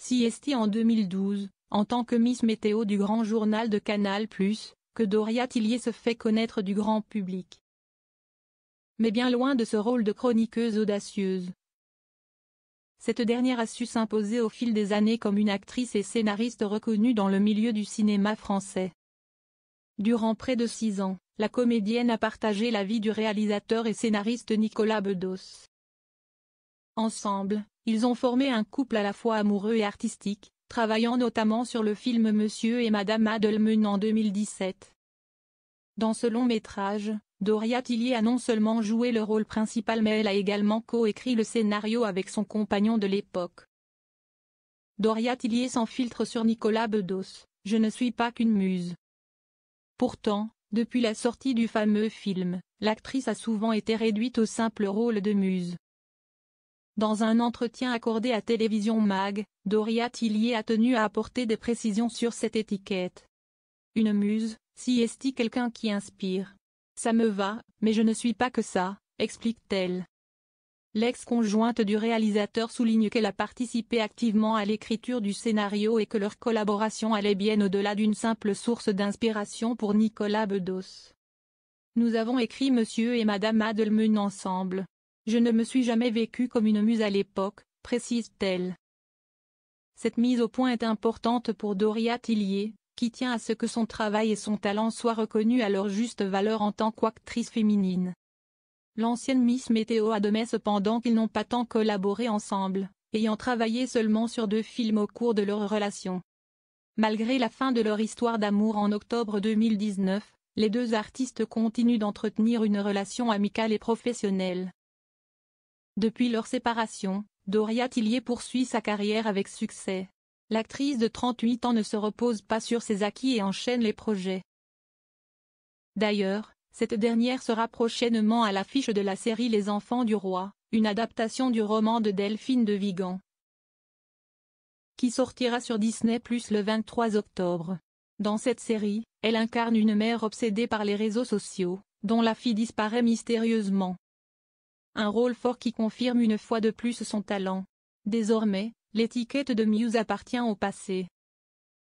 CST en 2012, en tant que Miss Météo du Grand Journal de Canal+, que Doria Tillier se fait connaître du grand public. Mais bien loin de ce rôle de chroniqueuse audacieuse. Cette dernière a su s'imposer au fil des années comme une actrice et scénariste reconnue dans le milieu du cinéma français. Durant près de 6 ans, la comédienne a partagé la vie du réalisateur et scénariste Nicolas Bedos. Ensemble, ils ont formé un couple à la fois amoureux et artistique, travaillant notamment sur le film Monsieur et Madame Adelman en 2017. Dans ce long métrage, Doria Tillier a non seulement joué le rôle principal mais elle a également coécrit le scénario avec son compagnon de l'époque. Doria Tillier sans filtre sur Nicolas Bedos, « Je ne suis pas qu'une muse ». Pourtant, depuis la sortie du fameux film, l'actrice a souvent été réduite au simple rôle de muse. Dans un entretien accordé à Télévision Mag, Doria Tillier a tenu à apporter des précisions sur cette étiquette. Une muse, si est-il quelqu'un qui inspire. Ça me va, mais je ne suis pas que ça, explique-t-elle. L'ex-conjointe du réalisateur souligne qu'elle a participé activement à l'écriture du scénario et que leur collaboration allait bien au-delà d'une simple source d'inspiration pour Nicolas Bedos. Nous avons écrit Monsieur et Madame Adelman ensemble. Je ne me suis jamais vécue comme une muse à l'époque, précise-t-elle. Cette mise au point est importante pour Doria Tillier, qui tient à ce que son travail et son talent soient reconnus à leur juste valeur en tant qu'actrice féminine. L'ancienne Miss Météo admet cependant qu'ils n'ont pas tant collaboré ensemble, ayant travaillé seulement sur 2 films au cours de leur relation. Malgré la fin de leur histoire d'amour en octobre 2019, les 2 artistes continuent d'entretenir une relation amicale et professionnelle. Depuis leur séparation, Doria Tillier poursuit sa carrière avec succès. L'actrice de 38 ans ne se repose pas sur ses acquis et enchaîne les projets. D'ailleurs, cette dernière sera prochainement à l'affiche de la série Les Enfants du Roi, une adaptation du roman de Delphine de Vigan, qui sortira sur Disney+ le 23 octobre. Dans cette série, elle incarne une mère obsédée par les réseaux sociaux, dont la fille disparaît mystérieusement. Un rôle fort qui confirme une fois de plus son talent. Désormais, l'étiquette de muse appartient au passé.